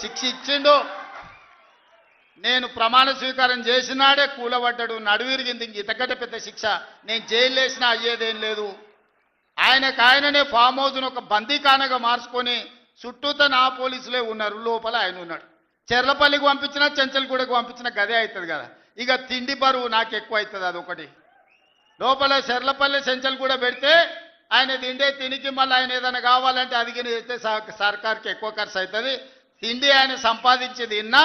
శిక్ష ఇచ్చిండు. నేను ప్రమాణ స్వీకారం చేసినాడే కూలబడ్డాడు, నడువిరిగింది. ఇంక ఇంతకంటే పెద్ద శిక్ష నేను జైలు వేసినా అయ్యేదేం లేదు. ఆయననే ఫామ్ హౌస్ను ఒక బందీఖానగా మార్చుకొని చుట్టూత నా పోలీసులే ఉన్నారు, లోపల ఆయన ఉన్నాడు. చెర్లపల్లికి పంపించినా చెంచల్గూడకు పంపించినా గదే అవుతుంది కదా. ఇక తిండి బరువు నాకు ఎక్కువ అవుతుంది. అదొకటి. లోపల చెర్లపల్లి చెంచల్గూడ పెడితే ఆయన తిండే తినికి మళ్ళీ ఆయన ఏదైనా కావాలంటే అది అయితే సర్కార్కి ఎక్కువ ఖర్చు అవుతుంది. తిండి ఆయన సంపాదించి తిన్నా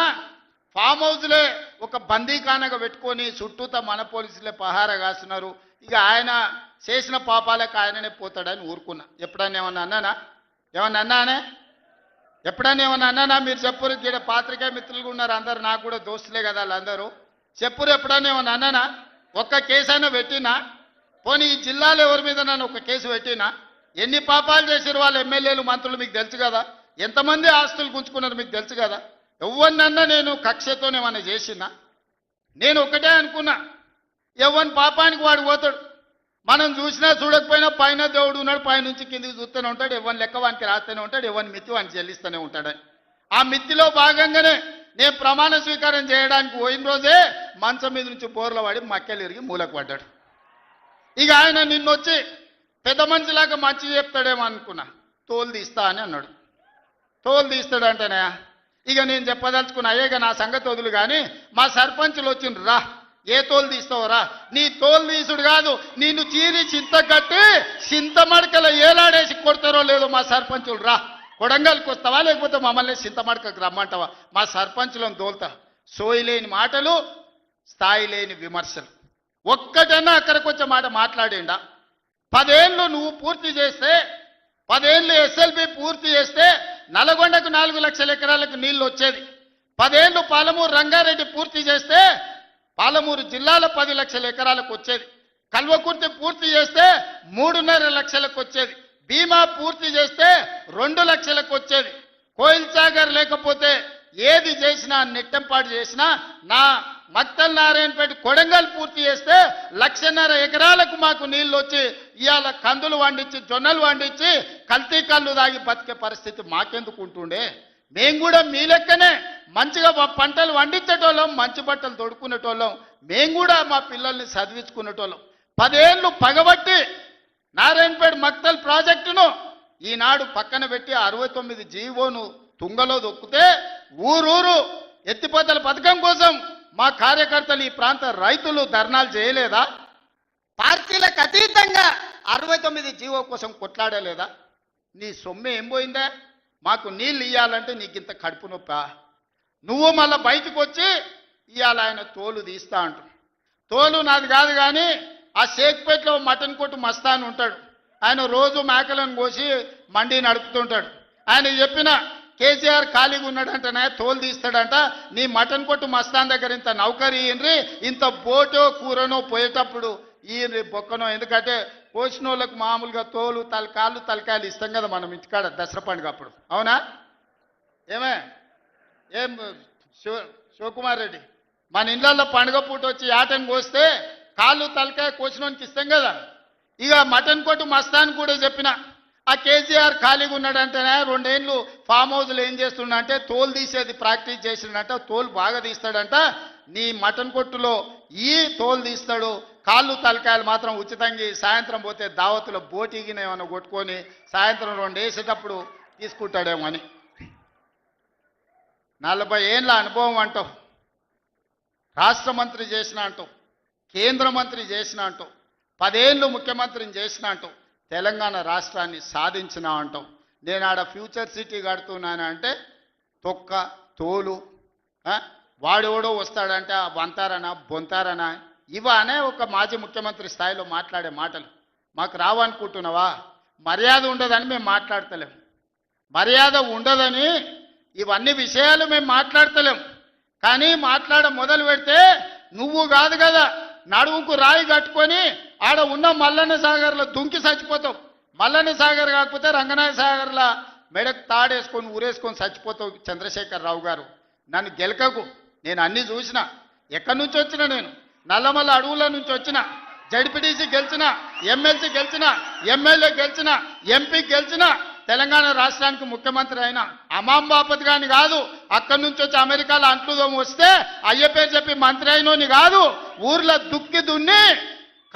ఫామ్ హౌస్లే ఒక బందీఖానగా పెట్టుకొని చుట్టూత మన పోలీసులే పహారా కాస్తున్నారు. ఇక ఆయన చేసిన పాపాలకు ఆయననే పోతాడని ఊరుకున్నా. ఎప్పుడైనా ఏమన్నా అన్నానా? ఎప్పుడైనా ఏమన్నా అన్నానా? మీరు చెప్పురు. ఇక్కడ పాత్రికేయ మిత్రులు ఉన్నారు అందరు, నాకు కూడా దోస్తులే కదా వాళ్ళందరూ. చెప్పురు ఎప్పుడైనా ఏమన్నా అన్నానా? ఒక్క కేసు అయినా పెట్టినా? పోనీ ఈ జిల్లాలో ఎవరి మీద నన్ను ఒక కేసు పెట్టినా? ఎన్ని పాపాలు చేశారు వాళ్ళ ఎమ్మెల్యేలు మంత్రులు మీకు తెలుసు కదా. ఎంతమంది ఆస్తులు గుంజుకున్నారు మీకు తెలుసు కదా. ఎవరినన్నా నేను కక్షతోనేమన్నా చేసినా? నేను ఒకటే అనుకున్నా, ఎవరి పాపానికి వాడు పోతాడు. మనం చూసినా చూడకపోయినా పైన దేవుడు ఉన్నాడు, పైనుంచి కిందికి చూస్తూనే ఉంటాడు. ఎవరిని లెక్క వానికి రాస్తూనే ఉంటాడు, ఎవరిని మిత్తి వానికి చెల్లిస్తూనే ఉంటాడని. ఆ మిత్తిలో భాగంగానే నేను ప్రమాణ స్వీకారం చేయడానికి పోయిన రోజే మంచం మీద నుంచి బోర్ల పడి మక్కెలు ఇరిగి మూలకు పడ్డాడు. ఇక ఆయన నిన్నొచ్చి పెద్ద మనిషిలాగా మంచి చెప్తాడేమో అనుకున్నా. తోలు తీస్తా అని అన్నాడు. తోలు తీస్తాడంటేనే ఇక నేను చెప్పదలుచుకున్నా, అయ్యేగా నా సంగతి వదులు కానీ మా సర్పంచులు వచ్చిండ్రు, రా ఏ తోలు తీస్తావురా? నీ తోలు తీసుడు కాదు, నిన్ను చీరి చింత కట్టి చింతమడకల ఏలాడేసి కొడతారో లేదో మా సర్పంచులు, రా కొడంగల్కి వస్తావా లేకపోతే మమ్మల్ని చింతమడకకు రమ్మంటావా? మా సర్పంచులను తోలుతా. సోయి లేని మాటలు, స్థాయి లేని విమర్శలు. ఒక్కటన్నా అక్కడికి వచ్చే మాట మాట్లాడిండా? 10 ఏళ్ళు నువ్వు పూర్తి చేస్తే, 10 ఏళ్ళు ఎస్ఎల్బి పూర్తి చేస్తే నల్గొండకు 4 లక్షల ఎకరాలకు నీళ్లు వచ్చేది. 10 ఏళ్ళు పాలమూరు రంగారెడ్డి పూర్తి చేస్తే పాలమూరు జిల్లాలో 10 లక్షల ఎకరాలకు వచ్చేది. కల్వకుర్తి పూర్తి చేస్తే 3.5 లక్షలకు వచ్చేది. భీమా పూర్తి చేస్తే 2 లక్షలకు వచ్చేది. కోయిల్ సాగర్ లేకపోతే ఏది చేసినా, నెట్టంపాటు చేసినా, నా మక్తల్ నారాయణపేట కొడంగల్ పూర్తి చేస్తే 1.5 ఎకరాలకు మాకు నీళ్లు వచ్చి ఇవాళ కందులు వండించి, జొన్నలు వండించి, కల్తీ కళ్ళు తాగి బతికే పరిస్థితి మాకెందుకు ఉంటుండే? మేము కూడా మీ లెక్కనే మంచిగా పంటలు వండించేటోళ్ళం, మంచి బట్టలు తొడుక్కునేటోళ్ళం. మేము కూడా మా పిల్లల్ని చదివించుకునేటోళ్ళం. 10 ఏళ్ళు పగబట్టి నారాయణపేట మక్తల్ ప్రాజెక్టును ఈనాడు పక్కన పెట్టి 69 జీవోను తుంగలో దొక్కితే ఊరూరు ఎత్తిపోతల పథకం కోసం మా కార్యకర్తలు, ఈ ప్రాంత రైతులు ధర్నాలు చేయలేదా? పార్టీలకు అతీతంగా 69 జీవో కోసం కొట్లాడలేదా? నీ సొమ్మె ఏం పోయిందా? మాకు నీళ్ళు ఇవ్వాలంటే నీకు ఇంత కడుపు నొప్పా? నువ్వు మళ్ళీ బయటకు వచ్చి ఇవాళ ఆయన తోలు తీస్తా అంటు. తోలు నాది కాదు కానీ ఆ షేక్పేటలో మటన్ కొట్టు మస్తాన్ ఉంటాడు. ఆయన రోజు మేకలను కోసి మండి నడుపుతుంటాడు. ఆయన చెప్పిన కేసీఆర్ ఖాళీగా ఉన్నాడంటనే తోలు తీస్తాడంట. నీ మటన్ కొట్టు మస్తాన్ దగ్గర ఇంత నౌకరీ ఇయ్యండ్రి, ఇంత బోటో కూరనో పోయేటప్పుడు ఈయన బొక్కనో. ఎందుకంటే కోసిన వాళ్ళకు మామూలుగా తోలు కాళ్ళు తలకాయలు ఇస్తాం కదా మనం ఇంటికాడ దసరా పండుగ అప్పుడు. అవునా? ఏం శివకుమార్ రెడ్డి, మన ఇళ్ళల్లో పండుగ పూట వచ్చి యాటను కోస్తే కాళ్ళు తలకాయ కోసినోనికి ఇస్తాం కదా. ఇక మటన్ కొట్టు మస్తాన్ కూడా చెప్పిన, ఆ కేసీఆర్ ఖాళీగా ఉన్నాడంటేనే 2 ఏళ్ళు ఫామ్ హౌస్లో ఏం చేస్తుండంటే తోలు తీసేది ప్రాక్టీస్ చేసిండంట. తోలు బాగా తీస్తాడంట. నీ మటన్ కొట్టులో ఈ తోలు తీస్తాడు, కాళ్ళు తలకాయలు మాత్రం ఉచితంగా సాయంత్రం పోతే దావతులో బోటిగిన ఏమైనా కొట్టుకొని సాయంత్రం 2 వేసేటప్పుడు తీసుకుంటాడేమో అని. 40 ఏళ్ళ అనుభవం అంటావు, రాష్ట్ర మంత్రి చేసిన అంటావు, కేంద్ర మంత్రి చేసిన అంటావు, 10 ఏళ్ళు ముఖ్యమంత్రిని చేసిన అంటావు, తెలంగాణ రాష్ట్రాన్ని సాధించిన అంటావు. నేను ఆడ ఫ్యూచర్ సిటీ కడుతున్నాను అంటే తొక్క తోలు, వాడెవడో వస్తాడంటే వంతారనా బొంతారనా ఇవనే ఒక మాజీ ముఖ్యమంత్రి స్థాయిలో మాట్లాడే మాటలు మాకు రావనుకుంటున్నావా? మర్యాద ఉండదని మేము మాట్లాడతలేం. మర్యాద ఉండదని ఇవన్నీ విషయాలు మేము మాట్లాడతలేం. కానీ మొదలు పెడితే నువ్వు కాదు కదా నడుముకు రాయి కట్టుకొని ఆడ ఉన్న మల్లన్న సాగర్లో దుంకి చచ్చిపోతావు. మల్లన్న సాగర్ కాకపోతే రంగనాయ సాగర్లో మెడకు తాడేసుకొని ఊరేసుకొని చచ్చిపోతావు. చంద్రశేఖరరావు గారు, నన్ను గెలకకు. నేను అన్నీ చూసిన. ఎక్కడి నుంచి వచ్చిన? నేను నల్లమల్ల అడవుల నుంచి వచ్చిన. జడ్పీటీసీ గెలిచిన, ఎమ్మెల్సీ గెలిచిన, ఎమ్మెల్యే గెలిచిన, ఎంపీ గెలిచిన, తెలంగాణ రాష్ట్రానికి ముఖ్యమంత్రి అయినా అమాం బాపత్ గాని కాదు, అక్కడి నుంచి వచ్చి అమెరికాలో అంట్లుదోమ వస్తే అయ్య పేరు చెప్పి మంత్రి అయినోని కాదు, ఊర్లో దుక్కి దున్ని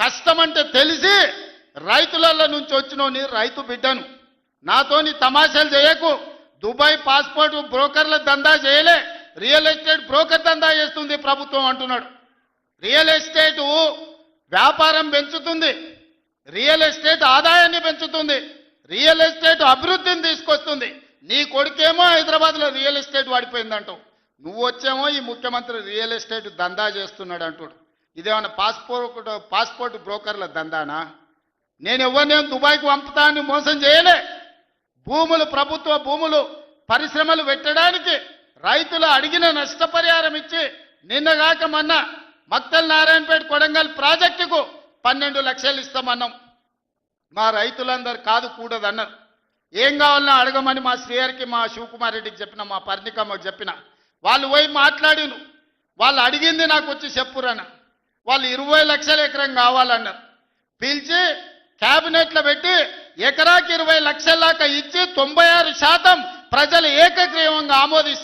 కష్టమంటే తెలిసి రైతులలో నుంచి వచ్చినోని రైతు బిడ్డను. నాతోని తమాషాలు చేయకు. దుబాయ్ పాస్పోర్ట్ బ్రోకర్ల దందా చేయలే, రియల్ ఎస్టేట్ బ్రోకర్ దందా చేస్తుంది ప్రభుత్వం అంటున్నాడు. రియల్ ఎస్టేట్ వ్యాపారం పెంచుతుంది, రియల్ ఎస్టేట్ ఆదాయాన్ని పెంచుతుంది, రియల్ ఎస్టేట్ అభివృద్ధిని తీసుకొస్తుంది. నీ కొడుకేమో హైదరాబాద్లో రియల్ ఎస్టేట్ వాడిపోయిందంటావు, నువ్వు వచ్చేమో ఈ ముఖ్యమంత్రి రియల్ ఎస్టేట్ దందా చేస్తున్నాడు అంటాడు. ఇదేమన్నా పాస్పోర్ట్ బ్రోకర్ల దందానా? నేను ఎవరినేం దుబాయ్కి పంపుతా అని మోసం చేయలే. భూములు, ప్రభుత్వ భూములు పరిశ్రమలు పెట్టడానికి రైతులు అడిగిన నష్టపరిహారం ఇచ్చి నిన్నగాక మొన్న మక్తల్ నారాయణపేట కొడంగల్ ప్రాజెక్టుకు 12 లక్షలు ఇస్తామన్నాం. మా రైతులందరూ కాదు కూడదన్నారు. ఏం కావాలన్నా అడగమని మా శ్రీహరికి, మా శివకుమార్ రెడ్డికి చెప్పిన, మా పర్ణికమ్మకు చెప్పిన. వాళ్ళు పోయి మాట్లాడిను. వాళ్ళు అడిగింది నాకు వచ్చి చెప్పురన్న. వాళ్ళు 20 లక్షల ఎకరం కావాలన్నారు. పిలిచి క్యాబినెట్లో పెట్టి ఎకరాకి 20 లక్షల దాకా ఇచ్చి 96% ప్రజలు ఏకగ్రీవంగా ఆమోదిస్తారు.